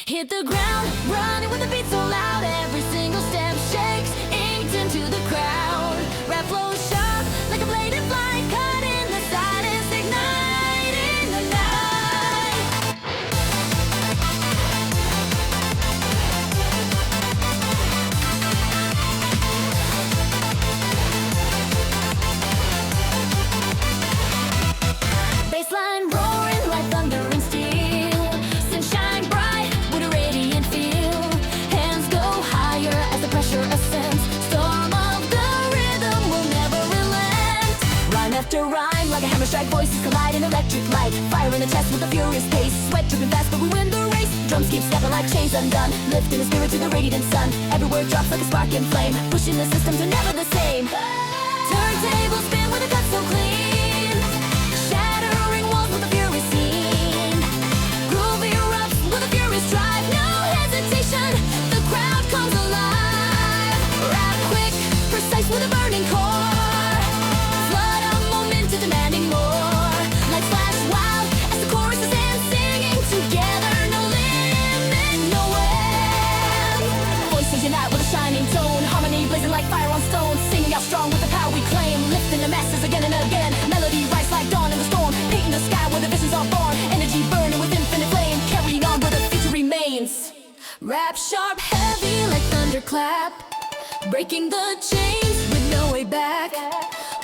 Hit the ground, running with the beat so loud. Every single step shakes, inked into the crowd. Rap flows sharp, like a blade in flight, cut in the silence, igniting the night. Baseline roaring like thunder and steel. Sunshine bright with a radiant feel. Hands go higher as the pressure ascends. Storm of the rhythm will never relent. Rhyme after rhyme like a hammer strike. Voices collide in electric light. Fire in the chest with a furious pace. Sweat dripping fast but we win the race. Drums keep stepping like chains undone. Lifting the spirit to the radiant sun. Every word drops like a spark in flame. Pushing the system to never the same. Turntable spin with a cut so clean. Shattering walls with a fury scene. Groove erupts with a furious drive. No hesitation, the crowd comes alive. Rap quick, precise with a burning core. Flood of momentum demanding more. Lights flash wild as the chorus is in. Singing together, no limit, no end. Voices unite with a shining tone. Harmony blazing like fire on stone. Singing out strong with the power we claim. Lifting the masses again and again. Melody rise like dawn in the storm. Painting the sky where the visions are born. Energy burning with infinite flame. Carrying on where the future remains. Rap sharp, heavy like thunderclap. Breaking the chains with no way back.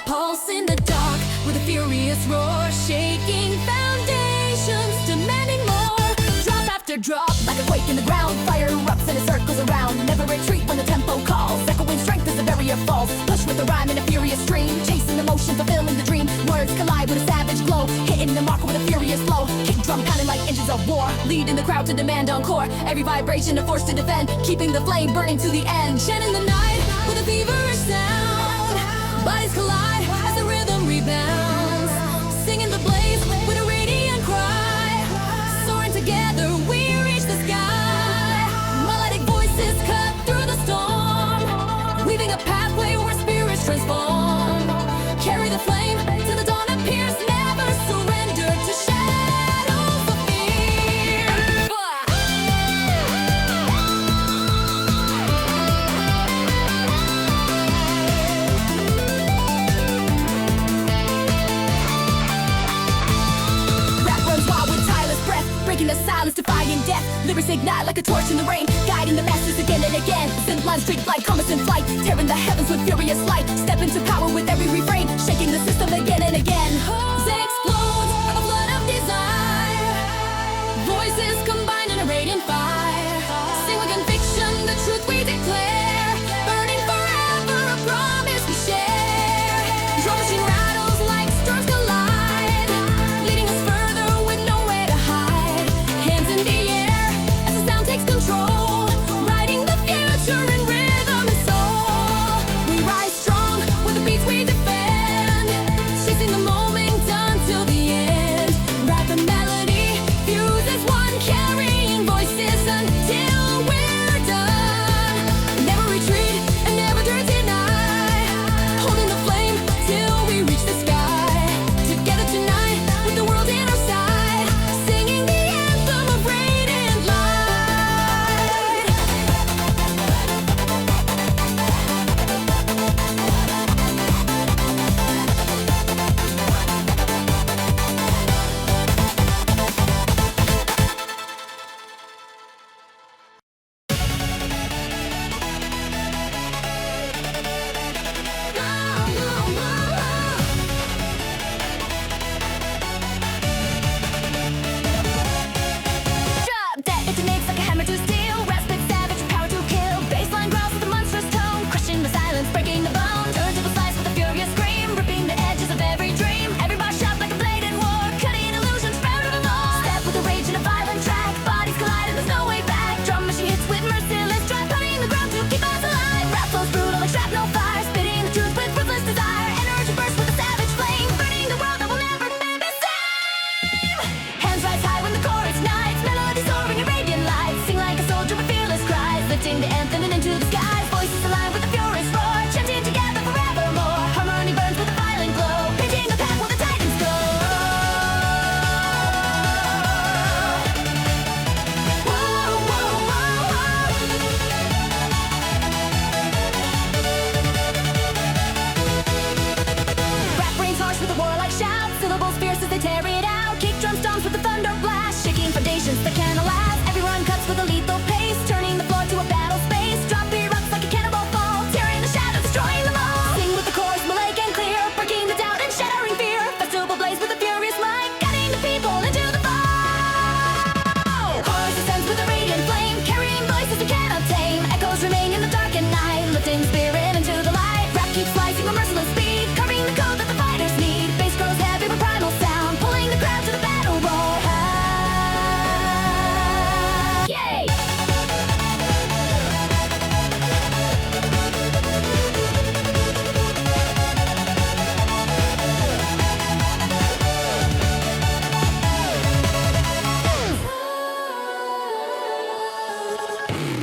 Pulse in the dark with a furious roar. Shaking foundations, demanding more. Drop after drop like a quake in the ground. Fire erupts and it circles around. Never retreat when the tempo calls. Echoing strength as the barrier falls. Push with the rhyme in a furious stream. Chasing the motion, fulfilling the dream. Words collide with a savage glow. Hitting the mark with a furious flow. Kick drum pounding like engines of war. Leading the crowd to demand encore. Every vibration a force to defend. Keeping the flame burning to the end. Shedding the night with a feverish sound. Bodies collide as the rhythm rebounds. Singing the blaze with a radiant cry. Soaring together we reach the sky. Melodic voices cut through the storm. Weaving a pathway where spirits transform. Carry the flame till the dawn appears. Never surrender to shadows of fear. Rap runs wild with tireless breath. Breaking the silence, defying death. Lyrics ignite like a torch in the rain. Guiding the masses again and again. Synth lines streak like comets in flight. Tearing the heavens with furious light. Step into power with every refrain. Shaking the system again and again. Explodes like a flood of desire. Voices combine in a radiant fire. Sing with conviction the truth we declare. Burning forever a promise we share. Drum machine rattles like storms collide. Leading us further with nowhere to hide. Hands in the air as the sound takes control. Writing the future in rhythm and soul. We rise strong with the beats we defend. Chasing the moment until the end. Rap and melody fuses one. Carrying voices until we're done. Never retreat and never deny. Holding the flame till we reach the sky. Together tonight with the world in our side. Singing the anthem of radiant light. Drop that detonates like a hammer to steel. Rap spits savage with power to kill. Baseline growls with a monstrous tone. Crushing the silence, breaking the bone. Turntable slice with a furious scream. Ripping the edges of every dream. Every bar sharp like a blade in war. Cutting illusions, proud of the law. Step with a rage in a violent track. Bodies collide and there's no way back. Drum machine hits with merciless drive. Cutting the ground to keep us alive. Rap flows brutal like shrapnel fire. Spitting the truth with ruthless desire. Energy bursts with a savage flame. Burning the world that will never be the same. Hands rise high when the chorus ignites. Melody soaring in radiant light. Sing like a soldier with fearless cries. Lifting the anthem and into the skies. Voices align with the furious roar. Chanting together forevermore. Harmony burns with a violent glow. Painting the path where the titans go. Whoa, whoa.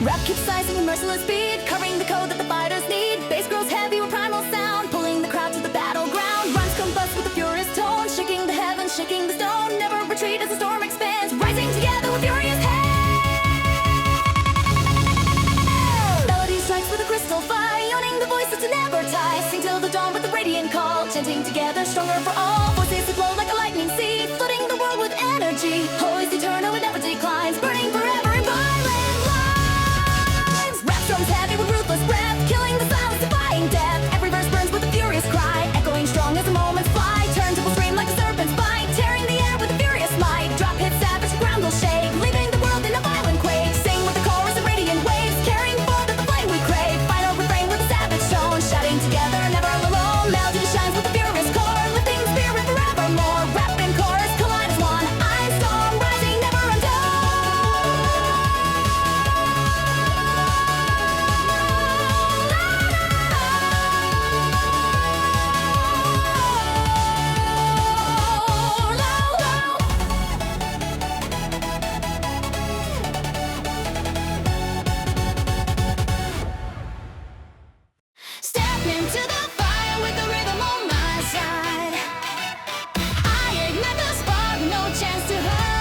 Rap keeps sizing in merciless speed, covering the code that the fighters need. Bass grows heavy with primal sound, pulling the crowd to the battleground. Rhymes combust with a furious tone, shaking the heavens, shaking the stone. Never retreat as the storm expands, rising together with furious hands. Melody strikes with a crystal fire, owning the voice that's never tie. Sing till the dawn with the radiant call, chanting together, stronger for all. Voices that flow like a lightning seed, flooding the world with energy. Always eternal, it never declines, burning forever in violent lines. Rap drums heavy with ruthless breath, killing the silence, defying death. Every verse burns with a furious cry, echoing strong as the moments fly. Turntable scream like a serpent's bite, tearing the air with a furious might. Drop hit savage, ground will shake, leaving the world in a violent quake. Sing with the chorus of radiant waves, carrying forth the flame we crave. Final refrain with a savage tone, shouting together, never alone. Melody shines with a furious core, lifting the spirit forevermore. Rap and chorus collide as one, Ironstorm rising, never undone. Step into the fire with the rhythm on my side. I ignite the spark, no chance to hide.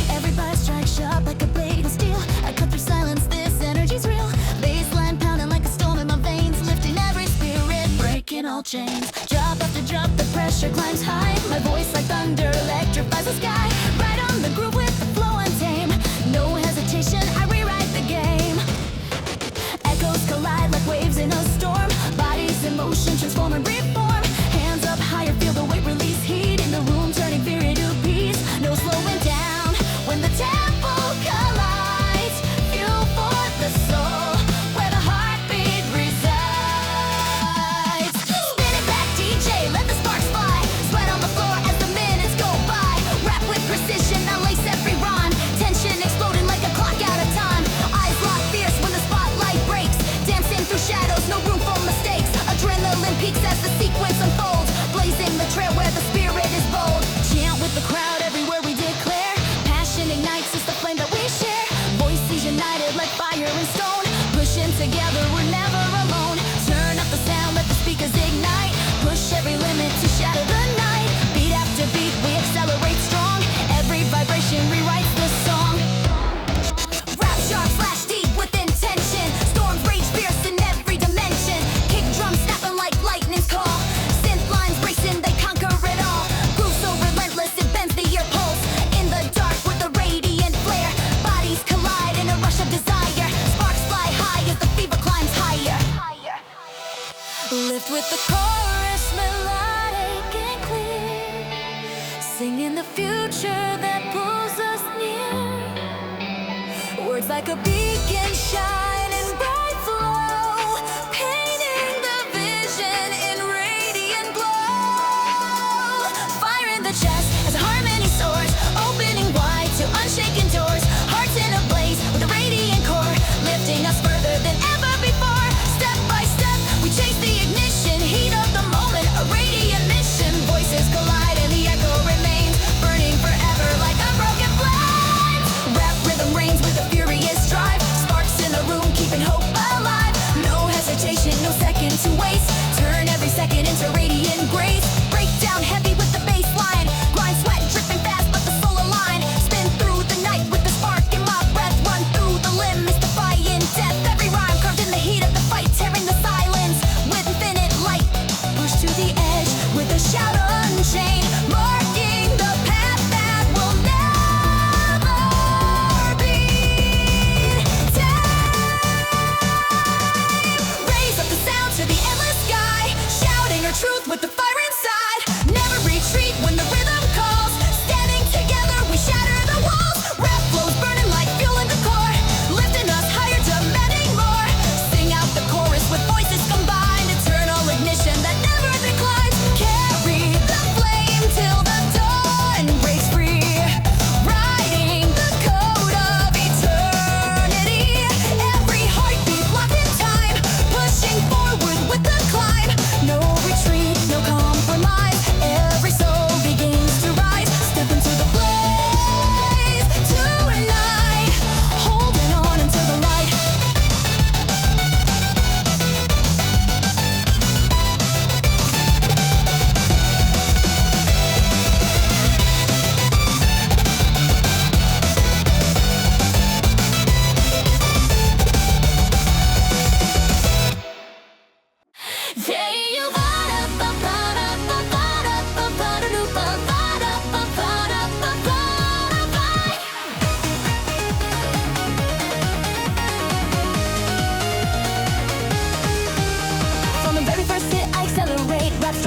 Everybody strikes sharp like a blade of steel. I cut through silence, this energy's real. Baseline pounding like a storm in my veins, lifting every spirit, breaking all chains. Drop after drop, the pressure climbs high. My voice like thunder electrifies the sky. Right on the groove with the flow untamed. No hesitation, I rewrite the game. Echoes collide like waves in a storm. Bodies in motion, transform and reform. Hands up higher, feel the weight release. Heat in the room, turning fear to peace. No slowing down when the tempo collides. Fuel for the soul, where the heartbeat resides. Spin it back, DJ, let the sparks fly. Sweat on the floor as the minutes go by. Rap with precision, I lace every rhyme. Tension exploding like a clock out of time. Eyes lock fierce when the spotlight breaks. Dancing through shadows, no room for mistakes. Adrenaline peaks as the sequence unfolds. Blazing the trail where the spirit is bold. Chant with the crowd everywhere we declare. Passion ignites, it's the flame that we share. Voices united like fire and stone. Pushing together, we're never alone. Turn up the sound, let the speakers ignite. Push every limit to shatter the night. Beat after beat, we accelerate strong. Every vibration rewrites the song. Rap sharp, slash deep with intention. Storms rage fierce in every dimension. Kick drums snapping like lightning's call. Synth lines racing, they conquer it all. Groove so relentless, it bends the ear pulse. In the dark with a radiant flare. Bodies collide in a rush of desire. Sparks fly high as the fever climbs higher. Lift with the chorus, melodic and clear. Singing the future that pulls us near. Words like a beacon shine in bright flow, painting the vision in radiant glow. Fire in the chest as harmony soars, opening wide to unshaken doors. Hearts in a blaze with a radiant core, lifting us further than ever before. Step by step, we chase the ignition, heat of the moment, a radiant mission. Voices collide and the echo remains, burning forever like a broken flame. Rap rhythm reigns with a furious drive. Sparks in the room, keeping hope alive. No hesitation, no second to waste. Turn every second into radiant grace. Break down heavy with the bass line. Grind sweat, dripping fast, let the soul align. Spin through the night with the spark in my breath. Run through the limb, mystifying death. Every rhyme carved in the heat of the fight, tearing the silence with infinite light. Push to the edge with a shout unchained, marking the path that will never be tamed. Raise up the sound to the endless sky.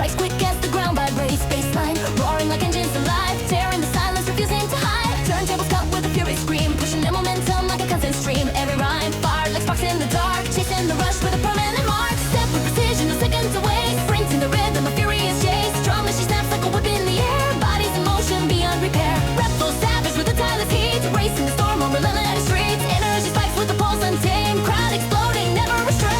Spikes quick as the ground vibrates. Bassline roaring like engines alive, tearing the silence, refusing to hide. Turntables cut with a fury scream, pushing the momentum like a constant stream. Every rhyme fired like sparks in the dark, chasing the rush with a permanent mark. Step with precision, no seconds away, sprinting the rhythm of furious chase. Drum as she snaps like a whip in the air, bodies in motion beyond repair. Rebel savage with a tireless heat, racing the storm on relentless streets. Energy spikes with the pulse untamed, crowd exploding, never restrained.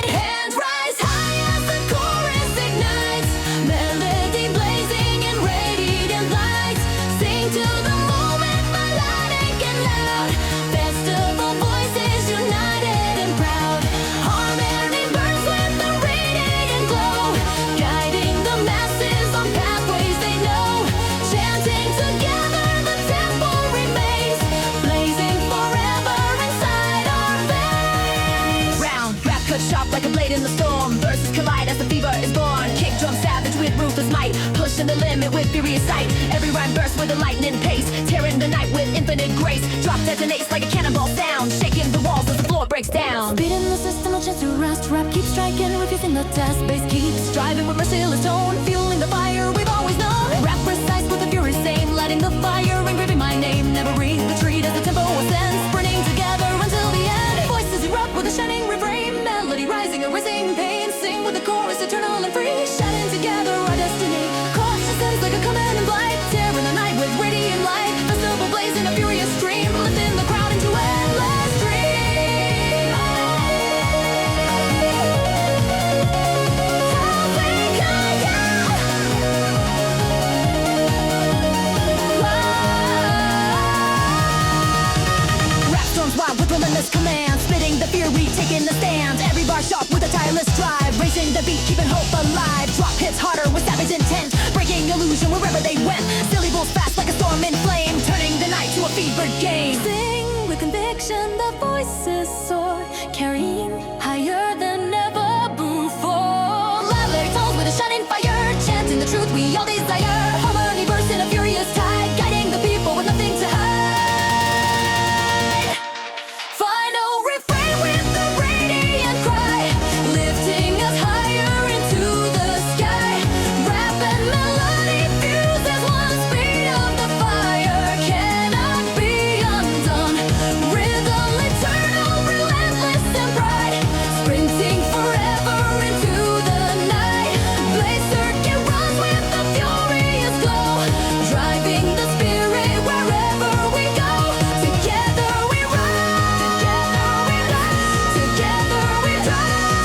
Hands rise high as the chorus ignites, melody blazing in radiant lights. Sing to the moment, melodic and loud. Festival voices united and proud. Harmony burns with the radiant glow, guiding the masses on pathways they know. Chanting together, the tempo remains, blazing forever inside our veins. Round, rap cut sharp like a blade in the storm. Verses collide as the fever is born. Kick drum savage with ruthless might, pushing the limit with furious sight. Every rhyme bursts with a lightning pace, tearing the night with infinite grace. Drop detonates like a cannonball sound, shaking the walls as the floor breaks down. Beating the system, no chance to rest. Rap keeps striking, refusing the test. Bass keeps driving with merciless tone, fueling the fire we've always known. Rap precise with a furious aim, lighting the fire, engraving my name. Never retreat as the tempo ascends, sprinting together until the end. Voices erupt with a shining refrain, melody rising, erasing pain. Sing with the chorus, eternal and free, shining together our destiny. Cautious ends like a command in blight, tearing the night with radiant light. Festival blazing a furious stream, lifting the crowd into endless dream. Rap storms wild with relentless command, spitting the fury, taking the stand. Every bar sharp with a tireless drive, raising the beat, keeping hope alive. Drop hits harder with savage intent, breaking illusion wherever they went. Syllables fast like a storm in flame, turning the night to a fevered game. Sing with conviction, the voices soar, carrying higher than ever before. Louder tones with a shining fire, chanting the truth we all desire. Harmony bursts in a furious tide, guiding the people with nothing to hide. Final refrain with the radiant cry, lifting us higher into the sky. Rap and melody fuse as one speed of the fire, cannot be undone. Rhythm eternal, relentless and bright, sprinting forever into the night. Blaze circuit runs with the furious glow, driving the spirit wherever we go. Together we rise, together we rise,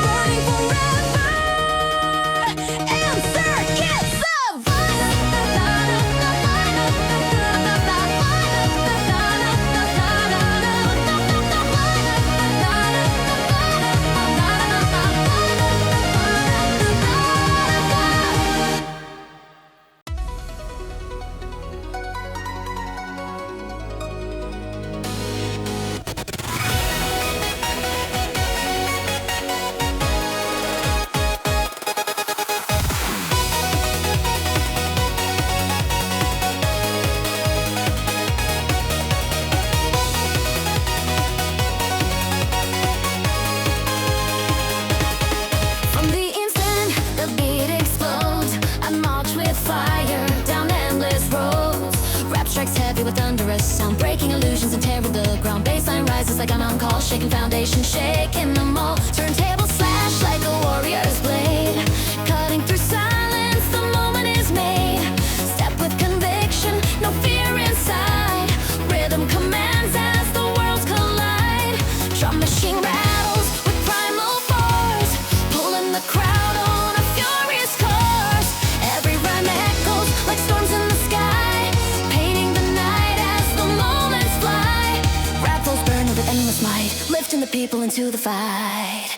burning forever. And circuits of From the instant the beat explodes, I march with fire down endless roads. Rap strikes heavy with thunderous sound, breaking illusions and tearing the ground. Bassline rises like I'm on call, shaking foundation, shaking them all. Turntables slash like a warrior's blade, cutting through silence, the moment is made. Step with conviction, no fear inside. Rhythm commands as the worlds collide. Drum machine rattles with primal force, pulling the crowd on a furious course. Every rhyme echoes like storms in the sky, painting the night as the moments fly. Rap flows burn with endless might, lifting the people into the fight.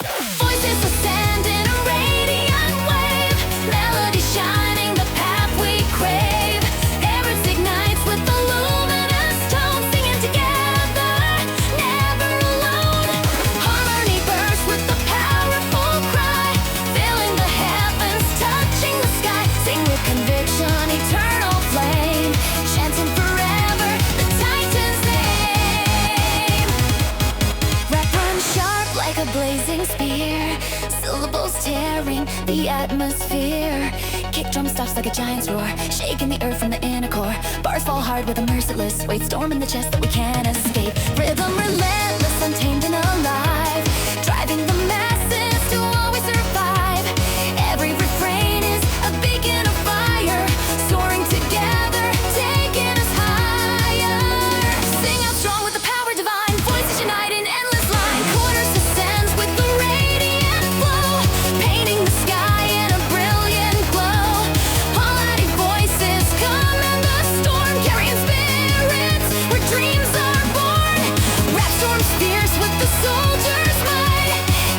Voices ascend in a radiant wave, melody shining the path we crave. Air ignites with the luminous tone, singing together, never alone. Harmony bursts with the powerful cry, filling the heavens, touching the sky. Sing with conviction, eternal flame, chanting forever the Titan's name. Rap runs sharp like a blazing spear, syllables tearing the atmosphere. Kick drum stops like a giant's roar, shaking the earth from the inner core. Bars fall hard with a merciless weight, storm in the chest that we can't escape. Rhythm relentless, untamed and alive, driving the masses to always survive. Every refrain is a beacon of fire, soaring together, taking us higher. Sing out strong with the power divine, voices unite in endless line. Corners ascends with the radiant flow, painting the sky in a brilliant glow. Almighty voices come in the storm, carrying spirits where dreams are born. Rap storms fierce with the soldier's might,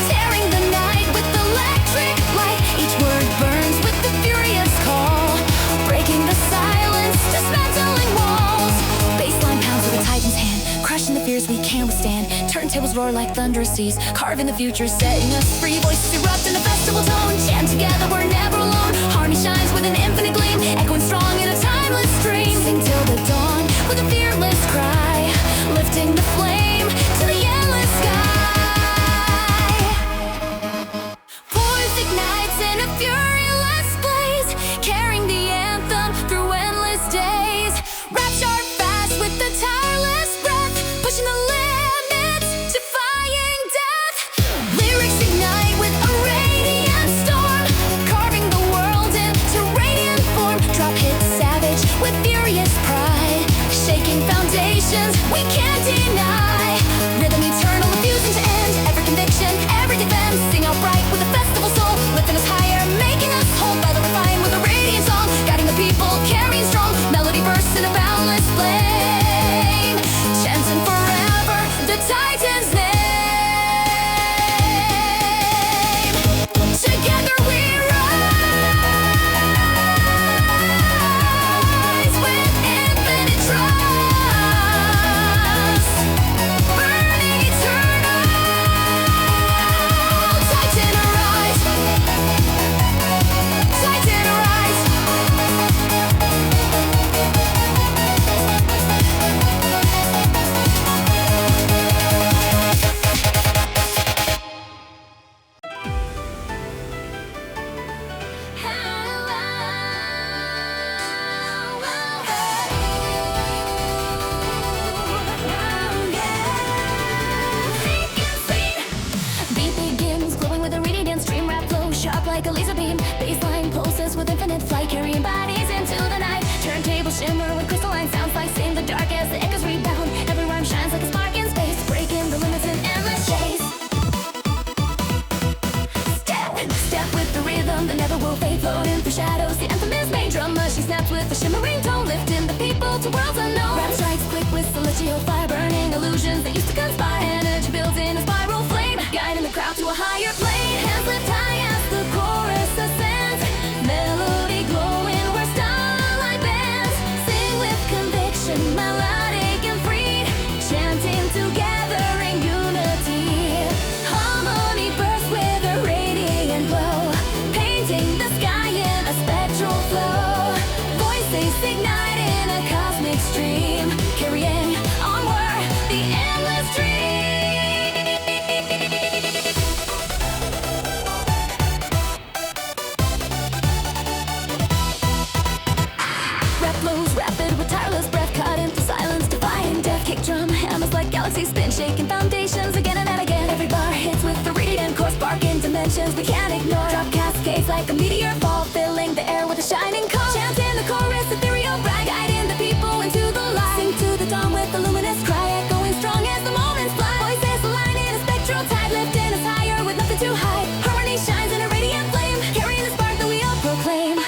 tearing the night with electric light. Each word burns with the furious call, breaking the silence, dismantling walls. Baseline pounds with a titan's hand, crushing the fears we can't withstand. Turntables roar like thunderous seas, carving the future, setting us free. Voices erupt in a festival tone, chant together, we're never alone. Harmony shines with an infinite gleam, echoing strong in a timeless stream. Sing till the dawn with a fearless cry, lifting the flame to the endless sky. Voice ignites in a furious blaze, carrying the anthem through endless days. Rap sharp fast with the tireless breath, pushing the limits, defying death. Lyrics ignite with a radiant storm, carving the world into radiant form. Drop hits savage with furious pride, shaking foundations we can't deny. Rhythm eternal, refusing to end. Every conviction, every defense, sing out bright with a festival soul, lifting us higher, making us whole by the refine with a radiant song, guiding the people, carrying strong. Melody bursts in a boundless flame, chanting forever the Titan's name. Together we rise with infinite trust, burning eternal. Titan arise, Titan arise. Beat begins, glowing with a radiant stream. Rap flow sharp like a laser beam. Baseline pulses with infinite flight, carrying bodies into the night. Turntables shimmer with crystalline sounds, slicing in the dark as the echoes rebound. Every rhyme shines like a spark in space, breaking the limits in endless chase. Step with the rhythm that never will fade, floating through shadows. The anthem is made, drum machine snaps with a shimmering tone, lifting the people to worlds unknown. Rap strikes quick with celestial fire, burning illusions that used to conspire. Energy builds in a spiral flame, guiding the crowd to a higher plane. Hands lift high as the chorus ascends, melody glowing where starlight bends. Sing with conviction, melodic and free, chanting together in unity. Harmony bursts with a radiant glow, painting the sky in a spectral flow. Voices ignite in a cosmic stream, carrying onward the endless dream. Rap flows rapid with tireless breath, caught into silence, defying death. Kick drum hammers like galaxies spin, shaking foundations again and again. Every bar hits with the radiant core, sparking dimensions we can't ignore. Drop cascades like a meteor fall, filling the air with a shining call. Chanting the chorus, ethereal bright, guiding the people into the light. Sing to the dawn with the luminous cry, echoing strong as the moments fly. Voices align in a spectral tide, lifting us higher with nothing to hide. Harmony shines in a radiant flame, carrying the spark that we all proclaim.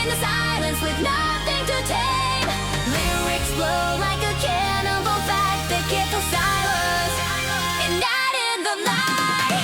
in the silence with nothing to tame. Lyrics blow like a cannonball fact that can't feel silence. And night in the night.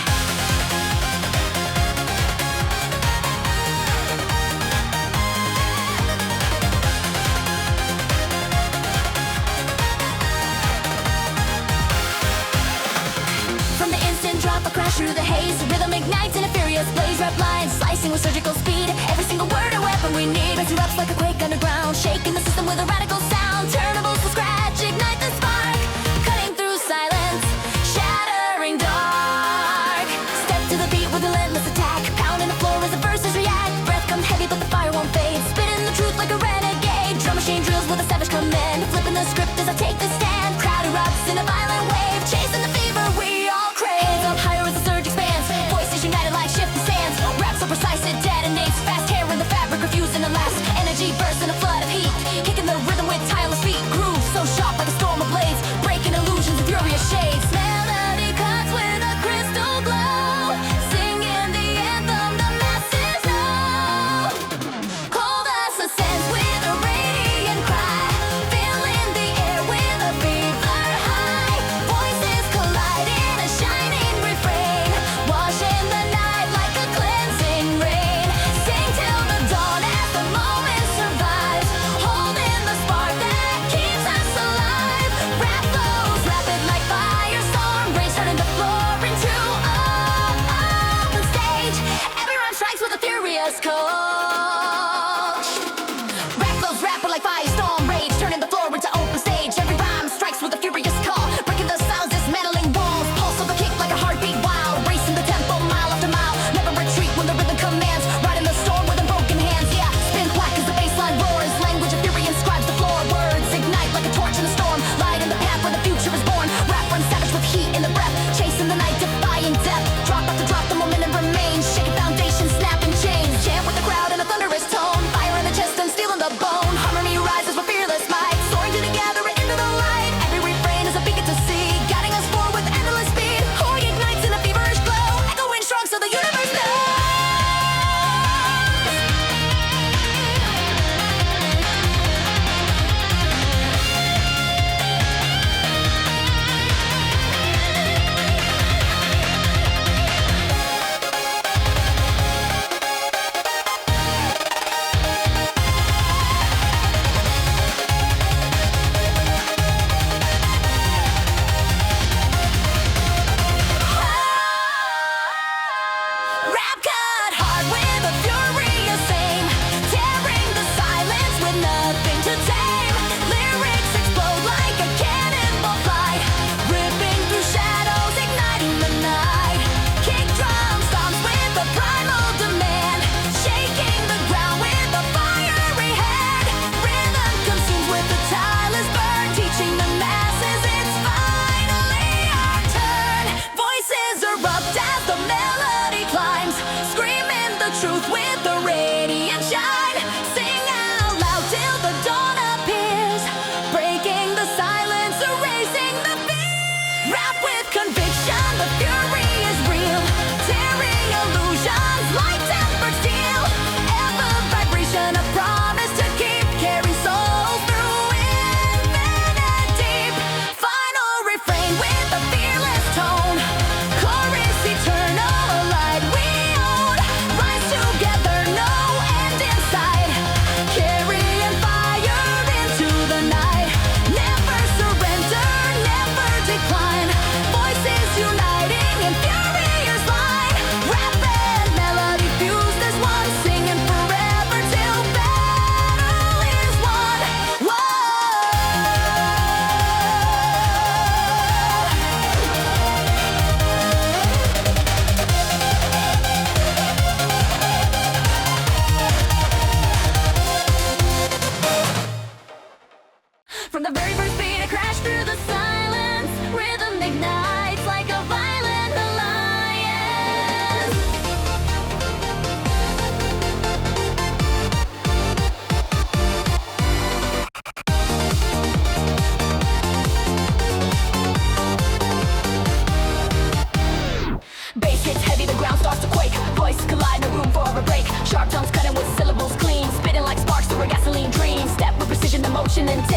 From the instant drop, I crash through the haze. The rhythm ignites in a furious blaze. Rap lines slicing with surgical speed. Every single word a weapon we need. Rising erupts like a quake underground, shaking the system with a radical sound. Turnables to scratch, ignite the spark. Cutting through silence, shattering dark. Step to the beat with relentless attack. Pounding the floor as the verses react. Breath comes heavy but the fire won't fade. Spitting the truth like a renegade. Drum machine drills with a savage command. Flipping the script as I take the stand. Crowd erupts in a violent wave. Chasing the fever we all crave. Hands up higher as the surge expands. Voices united like shifting sands. Rap so precise it detonates. Fast hair in the fabric, refusing to last. Energy bursts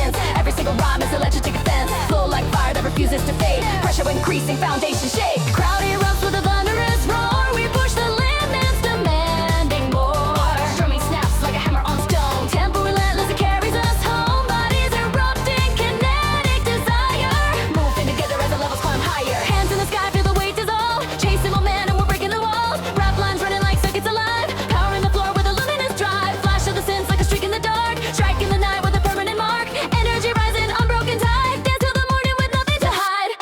intense. Every single rhyme is electric offense. Flow like fire that refuses to fade. Pressure increasing, foundation shake. Crowd erupts with a thunderous roar. We push the limits, demanding more. Strumming snaps like a hammer on stone. Tempo relentless, it carries us home. Bodies erupting, kinetic desire. Moving together as the levels climb higher. Hands in the sky, feel the weight dissolve. Chasing momentum, we're breaking the walls. Rap lines running like circuits alive. Power in the floor with a luminous drive. Flash of the sense like a streak in the dark. Striking the night with a permanent mark. Energy rising, unbroken tide. Dance till the morning with nothing to hide.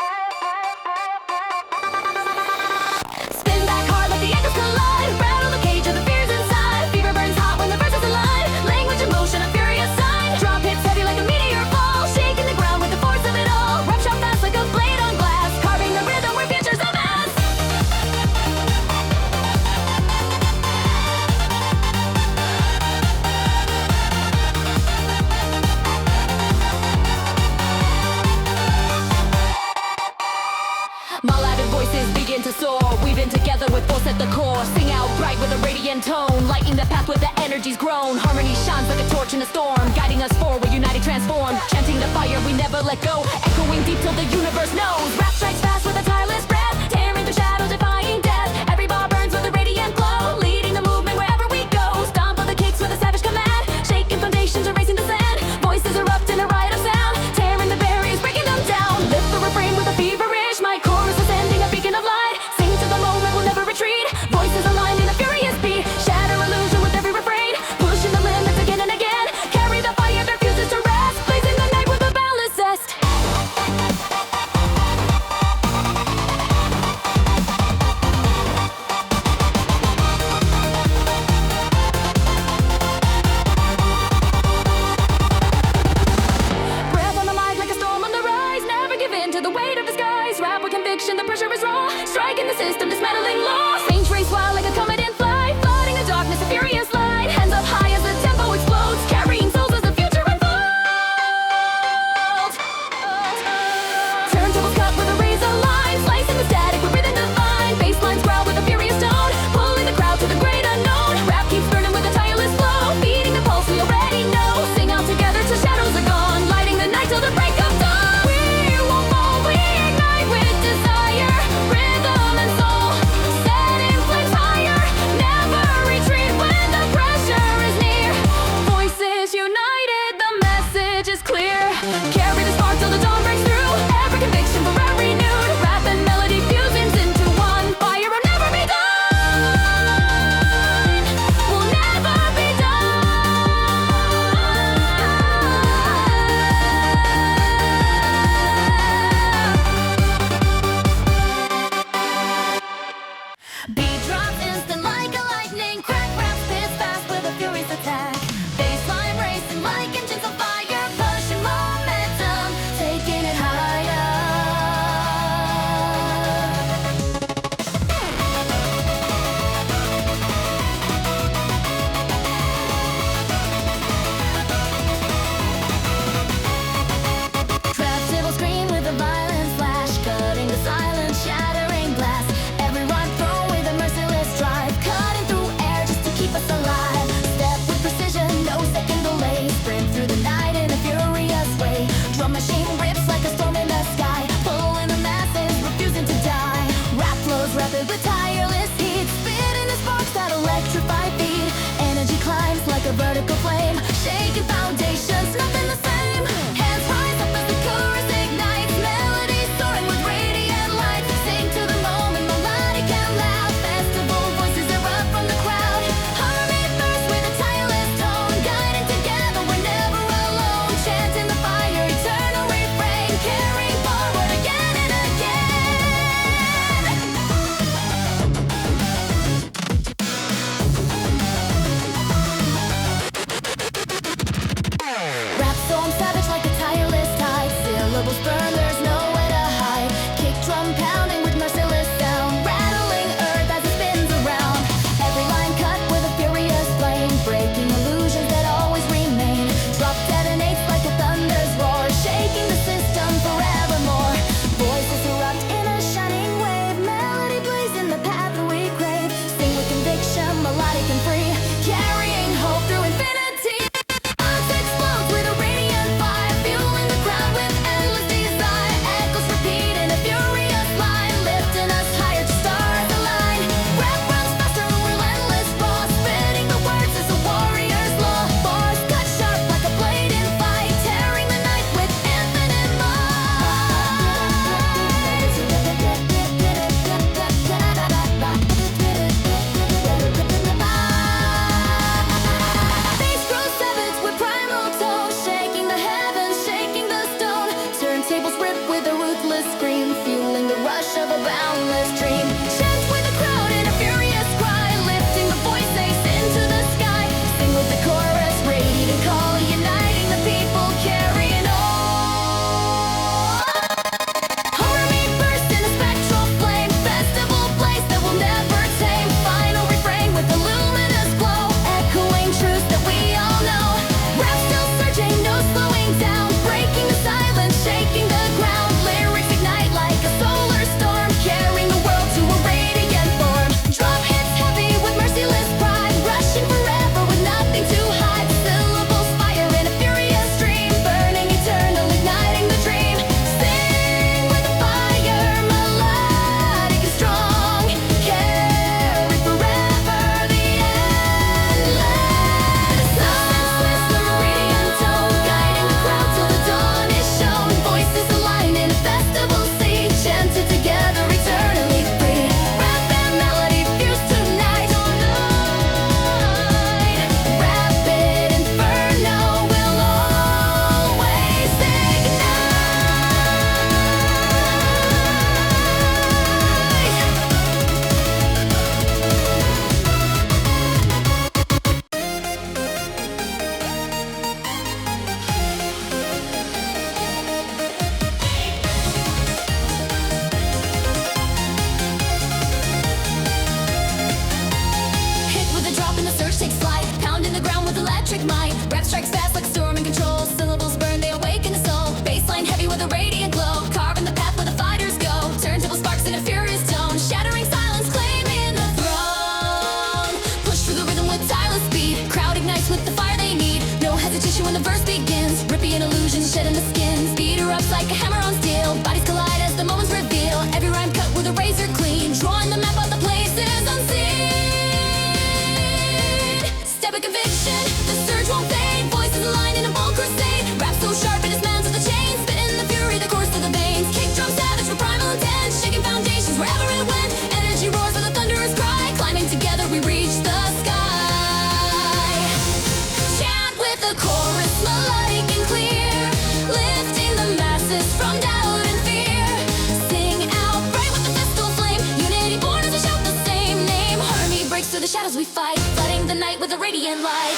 Spin back hard like the echoes collide. Rattle the cage of the fears inside. Fever burns hot when the verses align. Language and motion, a furious sign. Drop hits heavy like a meteor fall. Shaking the ground with the force of it all. Rap shot fast like a blade on glass. Carving the rhythm where futures are vast. Malauded voices begin to soar. Weaving together with force at the core. Sing out bright with a radiant tone. Lighting the path with the energy's grown. Harmony shines like a torch in a storm. Guiding us forward, united, transformed. Chanting the fire, we never let go. Echoing deep till the universe knows. Rap strikes fast with a tireless breath. Tearing through shadows, defying death. Every bar burns with a radiant glow. Leading the movement wherever we go. Stomp on the kicks with a savage command. Shaking foundations, erasing the sand. Voices erupt in a riot of sound. Tearing the barriers, breaking them down. Lift the refrain with a feverish. My chorus ascending, a beacon of light. Sing to the moment, we'll never retreat. Voices aligned in a furious beat. Shatter illusion with every refrain. Pushing the limits again and again. Carry the fire that refuses to rest. Blazing the night with a boundless zest. Breath on the mic like a storm on the rise. Never give in to the weight of disguise. Rap with conviction, the pressure is raw. Striking the system, dismantling laws. Saints race wild like a comet in flight. Fighting the darkness, a furious light. Hands up high as the tempo explodes. Carrying souls as the future unfolds. Turntables cut with a razor line. Slicing the static with rhythm divine. Basslines growl with a furious tone. Pulling the crowd to the great unknown. Rap keeps burning with a tireless flow. Beating the pulse we already know. Sing out together till shadows are gone. Lighting the night till the break of dawn. We won't fall, we ignite with desire. Rhythm and soul. Setting flames higher. Never retreat when the pressure is near. Voices united, the message is clear. Carry the spark till the dawn breaks through. Every conviction forever renewed. Rap and melody fusing into one. Fire will never be done. Will never be done. Beat drops instant like a lightning. Crack raps spits fast with a furious attack. Bassline racing like engines on fire. Pushing momentum, taking it higher. Trap table scream with a violent flash. Cutting the silence, shattering glass. Everyone throw with a merciless drive. Cutting through air just to keep us alive. Step with precision, no second delay. Sprint through the night in a furious way. Drum machine rips like a storm in the sky. Pulling the masses, refusing to die. Rap flows rapid with tireless heat. Spitting the sparks that electrify feet. Energy climbs like a vertical flame. Shaking foundations, nothing the same. Hands rise up as the chorus ignites. Melody soaring with radiant light. Sing to the moment, melodic and loud. Festival voices erupt from the crowd. Harmony bursts with a tireless tone. Guiding together, we're never alone. Chanting the fire, eternal refrain. Carrying forward again and again. electric mind. Rap strikes fast like a storm in control. Syllables burn, they awaken the soul. Baseline heavy with a radiant glow. Carving the path where the fighters go. Turntable sparks in a furious tone. Shattering silence, claiming the throne. Push through the rhythm with tireless speed. Crowd ignites with the fire they need. No hesitation when the verse begins. Ripping illusions, shedding the skin. Speed erupts like a hammer on steel. Bodies collide as the moments reveal. Every rhyme cut with a razor clean. Drawing the map of the places unseen. Step of conviction, the surge won't fade. Voices align in a bold crusade. Rap so sharp it dismantles the chains. Spitting the fury that course through the veins. Kick drum savage with primal intent. Shaking foundations wherever it went. Energy roars with a thunderous cry. Climbing together we reach the sky. Chant with the chorus, melodic and clear. Lifting the masses from doubt and fear. Sing out bright with the festal flame. Unity born as we shout the same name. Harmony breaks through the shadows we fight. Flooding the night with a radiant light.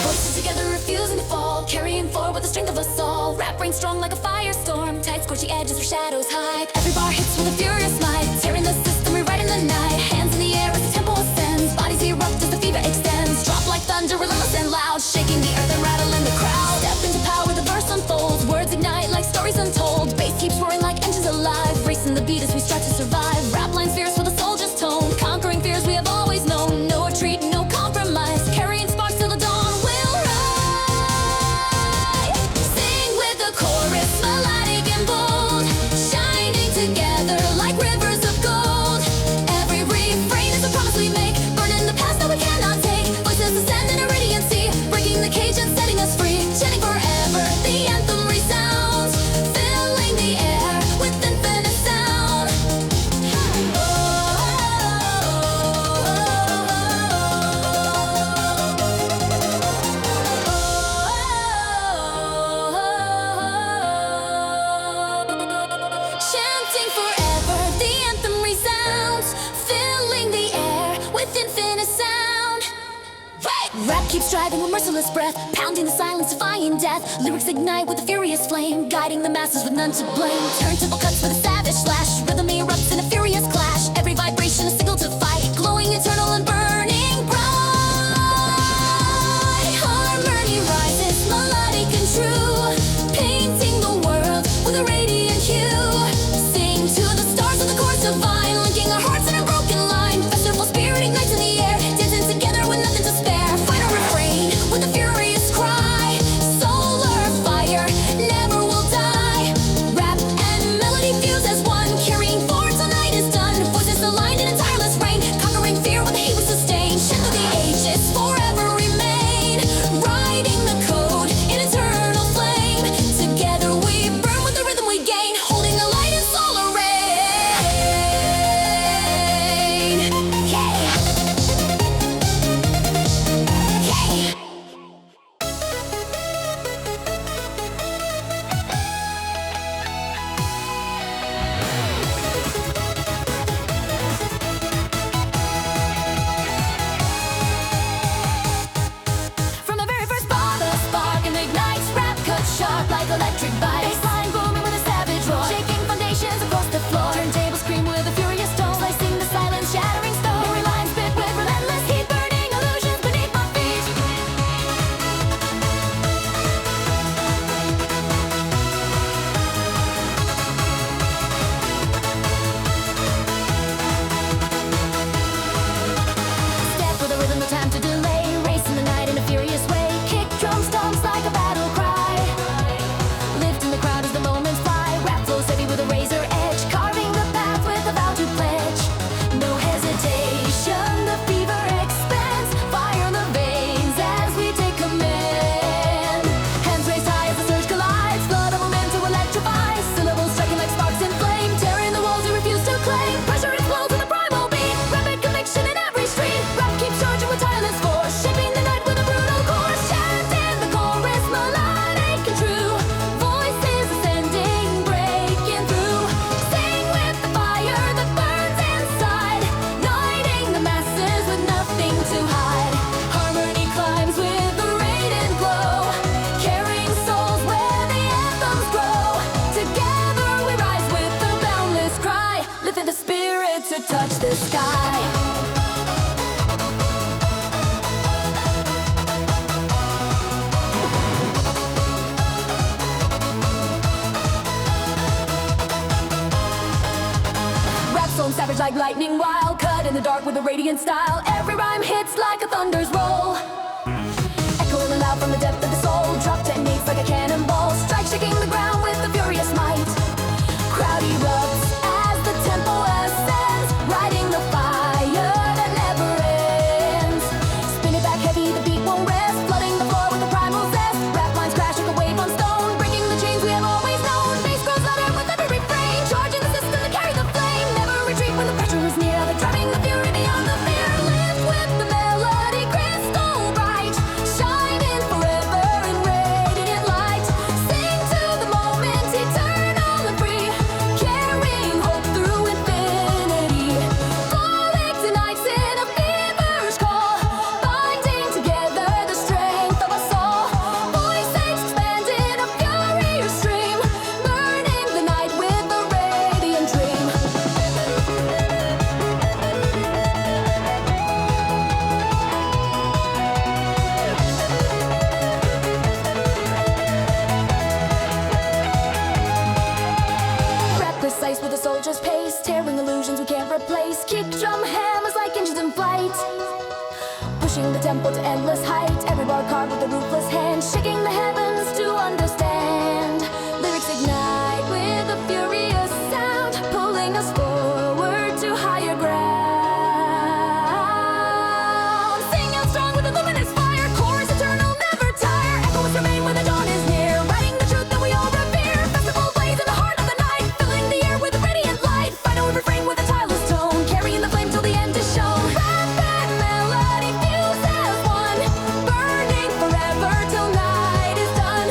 Voices together refusing to fall. Carrying forward with the strength of us all. Rap reigns strong like a firestorm. Tight scorchy edges where shadows hide. Every bar hits with a furious might. Tearing the system, rewriting the night. Hands in the air as the tempo ascends. Bodies erupt as the fever extends. Drop like thunder, relentless and loud. Shaking the earth and rattling the crowd. Step into power, the verse unfolds. Words ignite like stories untold. Bass keeps roaring like engines alive. Racing the beat as we strive to survive. Rap lines fierce with a soldier's tone. Conquering fears we have always known. No retreat, no compromise. Carrying sparks till the dawn will rise. Sing with the chorus, melodic and bold. Shining together like rivers of gold. Every refrain is a promise we make. Burning the past that we cannot take. Voices ascend in a radiant sea. Breaking the cage and setting us free. Chanting forever, the anthem resounds. Filling the air with infinite sound. Chanting forever, the anthem resounds. Filling the air with infinite sound. Rap keeps striving with merciless breath. Pounding the silence, defying death. Lyrics ignite with a furious flame. Guiding the masses with none to blame. Turntable cuts with a savage slash. Rhythm erupts in a furious clash. Every vibration a signal to fight. Glowing eternal and burning bright. Harmony rises, melodic and true. Painting the world with a radiant hue. Sing to the stars of the chorus divine. Linking our hearts in a broken line. Festival spirit ignites in the air. Dancing together with nothing to spare. Final refrain with a furious cry. Solar fire never will die. Rap and melody fuse as one. Carrying forward till night is done. it to touch the sky. Savage like lightning, wild, cut in the dark with a radiant style. Every rhyme hits like a thunder's roll, echoing loud from the depth of the soul. Drop techniques like a cannonball, strike shaking the ground with a furious might. Crowd erupts as the tempo ascends, riding the fire that never ends. Spin it back heavy, the beat won't rest, flooding the floor with a primal zest. Rap lines crash like a wave on stone, breaking the chains we have always known. Bass grows louder with every refrain, charging the system to carry the flame. Never retreat when the pressure is near, the driving the fury beyond the fear. Live with the melody, crystal bright, shining forever in radiant light. Sing to the moment, eternal and free, carrying hope through infinity. Flow ignites in a feverish call, binding together the strength of us all. Voices expand in a furious stream, burning the night with a radiant dream. Rap precise with a soldier's pace, tearing illusions we can't replace. Kick drum hammers like engines in flight, pushing the tempo to endless height. Every bar carved with a ruthless hand, shaking the heavens to understand. Lyrics ignite with a furious sound, pulling us forward to higher ground. Sing out strong with a luminous fire, chorus eternal, never tire. Echoes remain when the dawn is near, writing the truth that we all revere. Festival blaze in the heart of the night, filling the air with a radiant light. Final refrain with a tireless tone, carrying the flame till the end is shown. Rap and melody fuse as one, burning forever till night is done.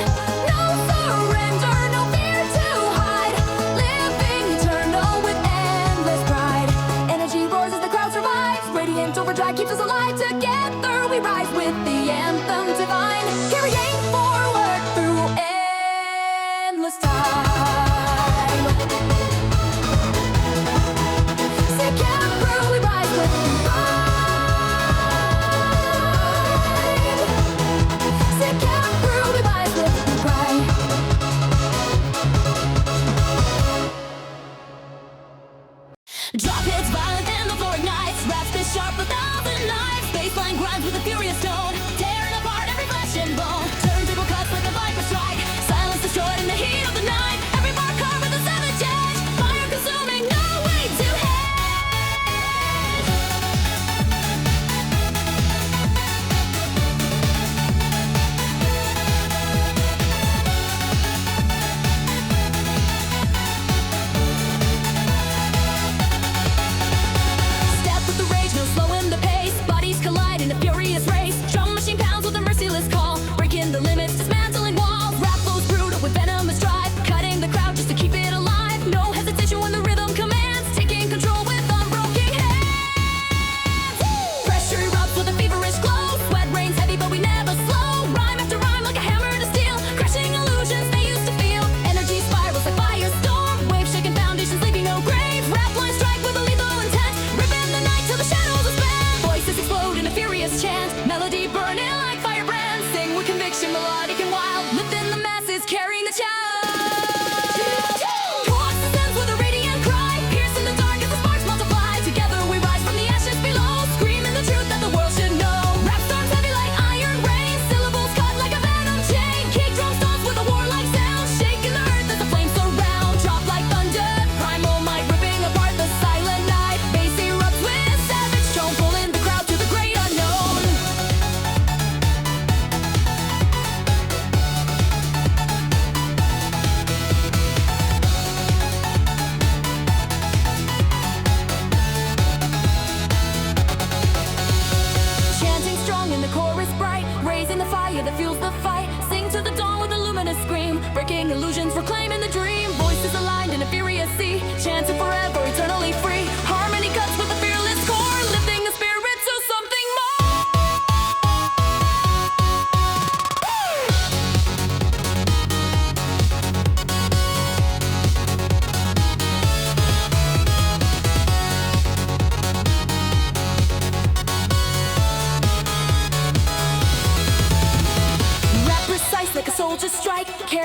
No surrender, no fear to hide, living eternal with endless pride. Energy roars as the crowd survives, radiant overdrive keeps us alive. Together we rise with the anthem divine, carrying forward through endless time. Together we rise with the pride. Together we rise with the pride. Drop hits violent and the floor ignites, rap spit sharp without the knife.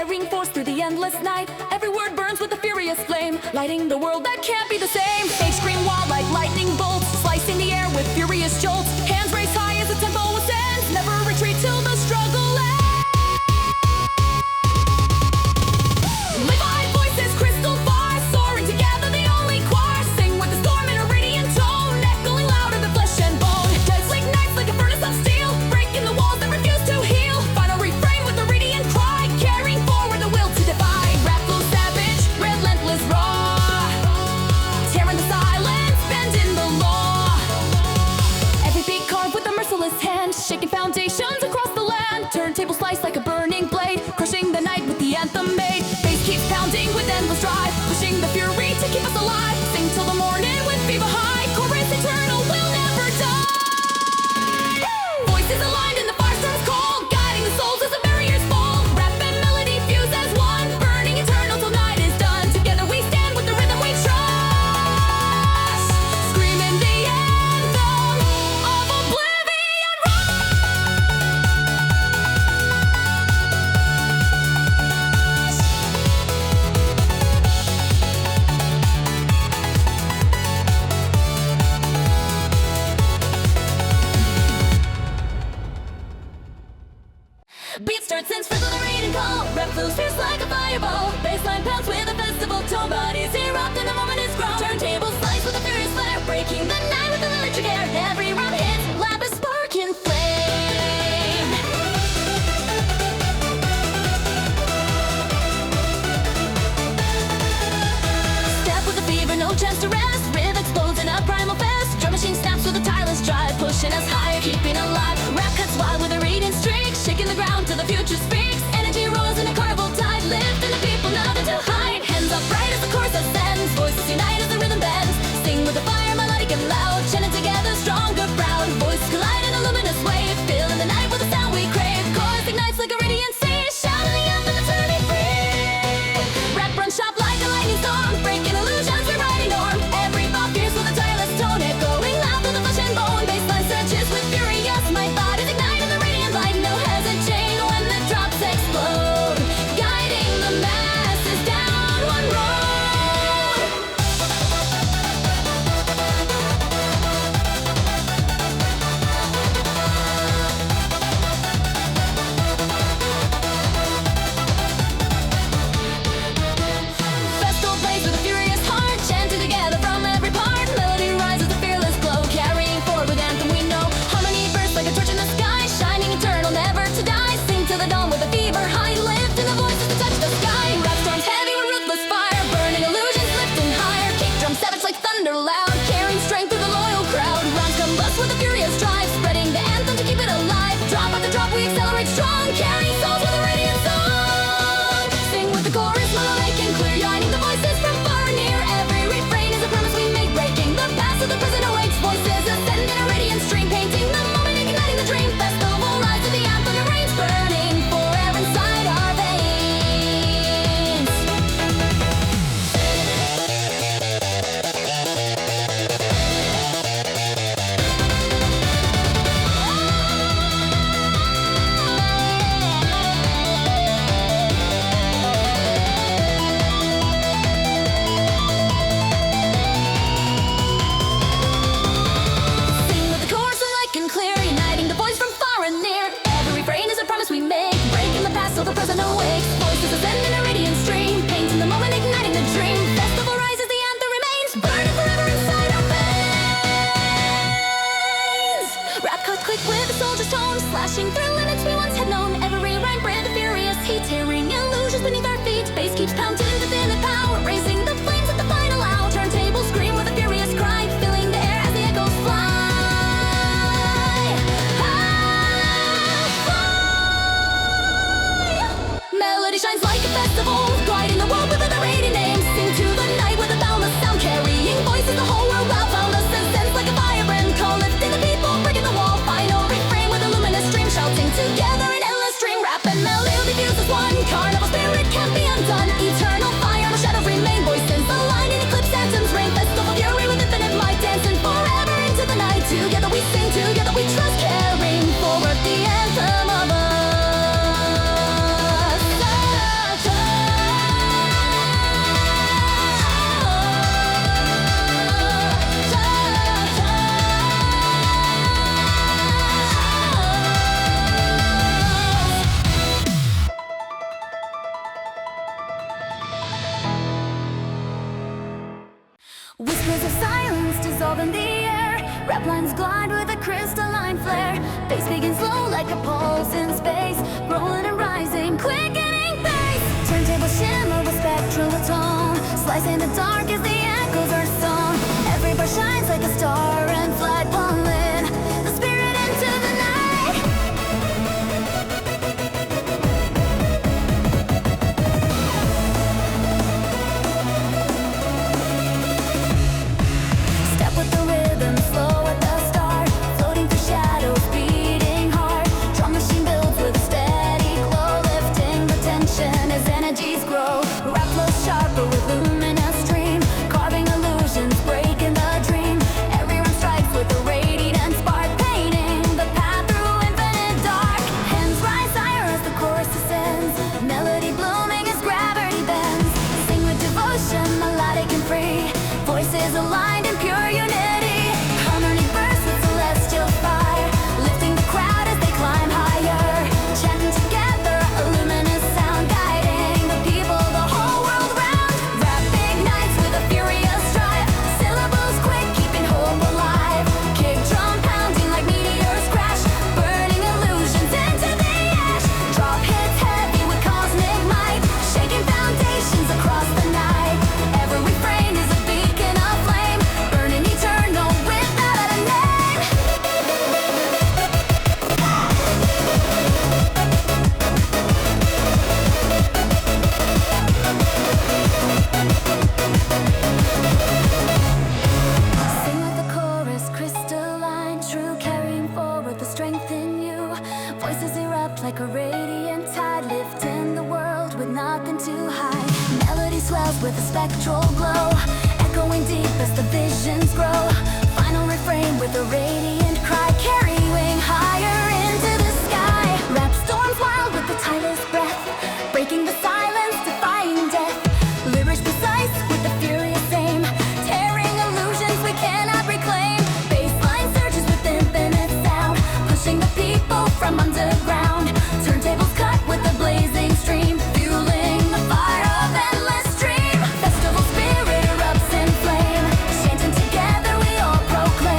carrying force through the endless night. Every word burns with a furious flame, lighting the world that can't be the same. They scream wild like lightning bolts, slicing the air with furious jolts. Hands raise high as the tempo ascends, never retreat till the struggle ends. Live voices crystal far, soaring together the only choir. Sing with the storm in a radiant tone, echoing louder than flesh and bone. Dead like knives like a furnace of steel, breaking the walls that refuse to heal. Final refrain with a radiant cry, carrying forward the will to defy. Rap flow savage, relentless raw, tearing the silence, bending the law. Every beat carved with a merciless hand, shaking foundations across the land. Turntable sliced like a burning blade, crushing the night with the anthem made. Bass keeps pounding with endless drive, pushing the fury to keep us alive. Sing till the morning with fever high, chorus eternal will never die. Voices aligned in the firestorm's call, guiding the souls as the barriers fall. Rap and melody fuse as one, burning eternal till night is done. Together we stand with the rhythm we trust, screaming the anthem of Oblivion Rush. Beat starts and spreads with a raging call. Rap flows fierce like a fireball. Bassline pounds with a festival tone. Bodies erupt and the moment is grown. Turntables slice with a furious flare, breaking the night with an electric air. Every rhyme hits, lab is sparking flame. Step with the fever, no chance to rest. Rhythm explodes in a primal fest. Drum machine snaps with a tireless drive, pushing us higher, keeping alive. Rap cuts wild with a radiant streak, shaking the ground till the future speaks. Energy rolls in a carnival tide, lifting the people, nothing to hide. Hands up bright as the chorus ascends, voices unite as the rhythm bends. Sing with the fire, melodic and loud, chanting together, stronger, proud. Voices collide in a luminous wave, filling the night with the sound we crave. Chorus ignites like a radiant sea, shouting the anthem to turn me free. Rap runs sharp like a lightning storm, breaking illusions, rewriting norm. Every thought fierce with a tireless tone, echoing loud through the flesh and bone. Bassline surges with fury, yes, my thought is igniting the radiant light. No hesitate when the drops explode, guiding the masses down one road. Festal plays with a furious heart, chanting together from every part. Melody rises a fearless glow, carrying forward with anthem we know. Harmony bursts like a torch in the sky, shining eternal, never to die. Sing till the dawn with a fever high, lifting the voices to touch the sky. Rap storms heavy with ruthless fire, burning illusions lifting higher. Kick drum savage like thunder loud, carrying strength through the loyal crowd. Rhymes combust with a furious drive, spreading the anthem to keep it alive. Drop after drop we accelerate strong, carrying souls with a radiant song. Sing with the chorus, melodic and clear, uniting the voices from far and near. Every refrain is a promise we make, breaking the past so the present awaits. Voices ascend in a radiant stream, painting the moment, igniting the dream. Festival rise of the anthem, it rains, burning forever inside our veins. Sing with the chorus alike and clear, uniting the voice from far and near. Every refrain is a promise we make, breaking the past so the present awakes. Voices ascend in a radiant stream, painting the moment, igniting the dream. Festival rises, the anthem remains, burning forever inside our veins. Rap cuts quick with a soldier's tone, slashing through limits we once had known. Every rhyme breathed the furious heat, tearing illusions beneath our feet. Bass keeps pounding with infinite power, raising the flames at the final hour. Turntables scream with a furious cry, filling the air as the echoes fly. Melody shines like a festival, guiding the world with a radiant name. Sing to the night with a boundless sound, carrying voices the whole world loud. Boundless ascends like a firebrand call, lifting the people, breaking the wall. Final refrain with a luminous stream, shouting together. Rap lines glide with a crystalline flare. Bass begins low like a pulse in space, rolling and rising, quickening pace. Turntables shimmer with spectral tone, slicing the dark as the echoes are sown. Every bar shines like a star in flight, pulling the spirit into the night. Step with the rhythm, slow at the start, floating through shadows, beating hard. Drum machine builds with a steady glow, lifting the tension as energies grow. Rap flows sharper with luminous stream, carving illusions, breaking the dream. Every rhyme strikes with a radiant spark, painting the path through infinite dark. Hands rise higher as the chorus ascends, melody blooming as gravity bends. Sing with devotion, melodic and free, voices aligned in pure unity. Harmony bursts with celestial fire, lifting the crowd as they climb higher. Chanting together, a luminous sound, guiding the people the whole world round. Rap ignites with a furious drive, syllables quick, keeping hope alive. Kick drum pounding like meteors crash, burning illusions into the ash. Drop hits heavy with cosmic might, shaking foundations across the night. Every refrain is a beacon of flame, burning eternal without a name. Sing with the chorus, crystalline, true, carrying forward the strength in you. Voices erupt like a radiant tide, lifting the world with nothing too high. Melody swells with a spectral glow, echoing deep as the visions grow. Final refrain with a radiant cry, carrying higher into the sky. Rap storms wild with the tireless breath, breaking the silence, defying death. Lyrics precise with the furious aim, tearing illusions we cannot reclaim. Bassline surges with infinite sound, pushing the people from underground. Turntables cut with a blazing stream, fueling the fire of endless dream. Festival spirit erupts in flame, chanting together we all proclaim.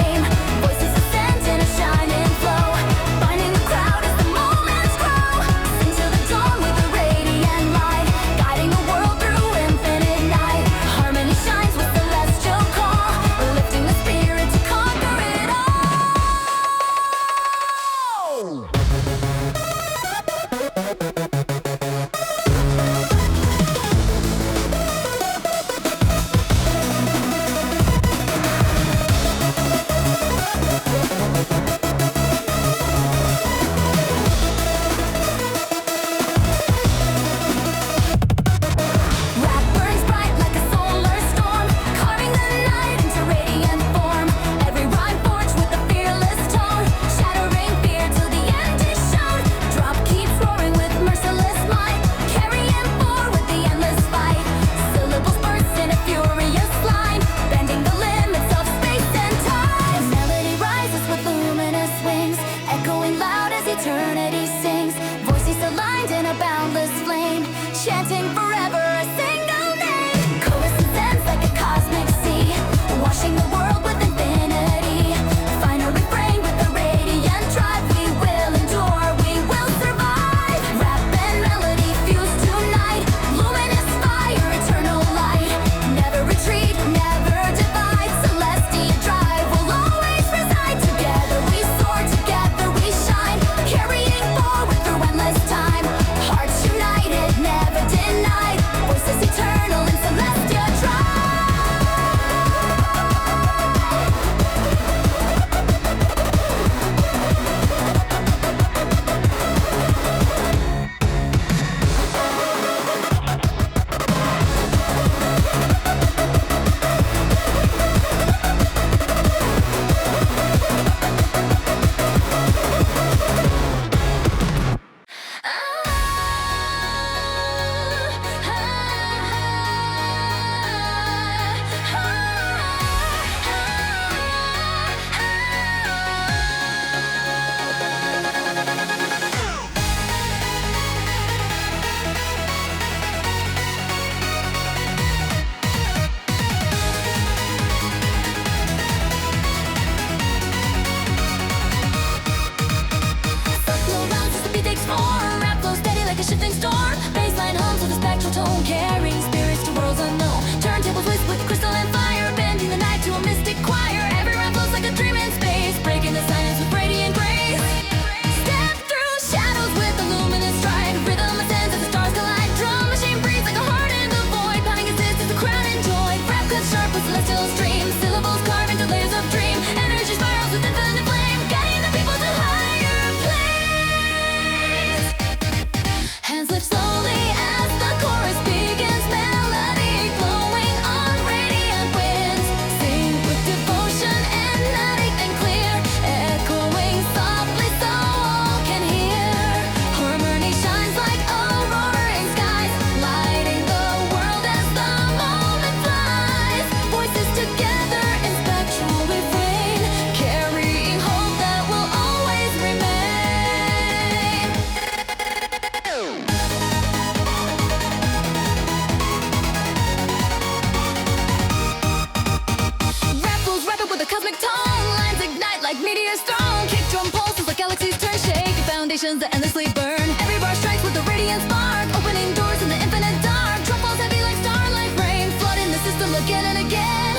like meteor strong. Kick drum pulses like galaxies turn shake. Foundations that endlessly burn. Every bar strikes with a radiant spark. Opening doors in the infinite dark. Drum falls heavy like starlight rain. Flooding the system again and again.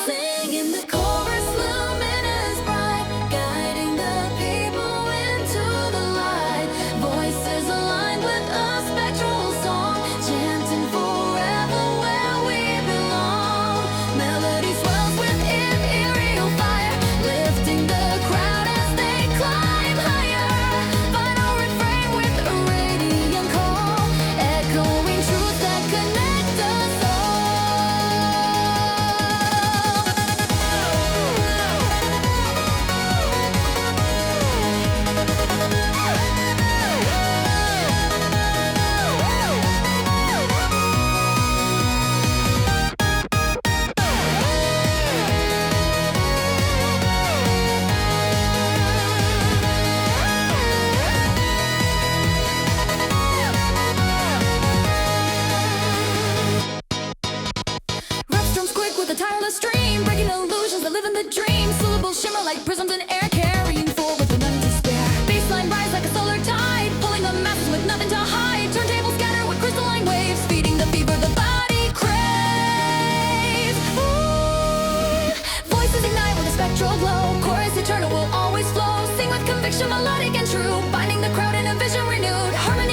Singing the chorus, luminous bright. Guiding the people into the light. Voices aligned with a spectral song. Chanting forever where we belong. Melody swells with ethereal fire. Lifting the crowd as they climb higher. Final refrain with a radiant call. Echoing truths that connect us Rap quick with a tireless stream, breaking illusions that live in the dream. Syllables shimmer like prisms in air, carrying forward with none to spare. Baseline rise like a solar tide, pulling the masses with nothing to hide. Turntables scatter with crystalline waves, feeding the fever the body craves. Ooh. Voices ignite with a spectral glow. Chorus eternal will always flow. Sing with conviction, melodic and true, binding the crowd in a vision renewed. Harmony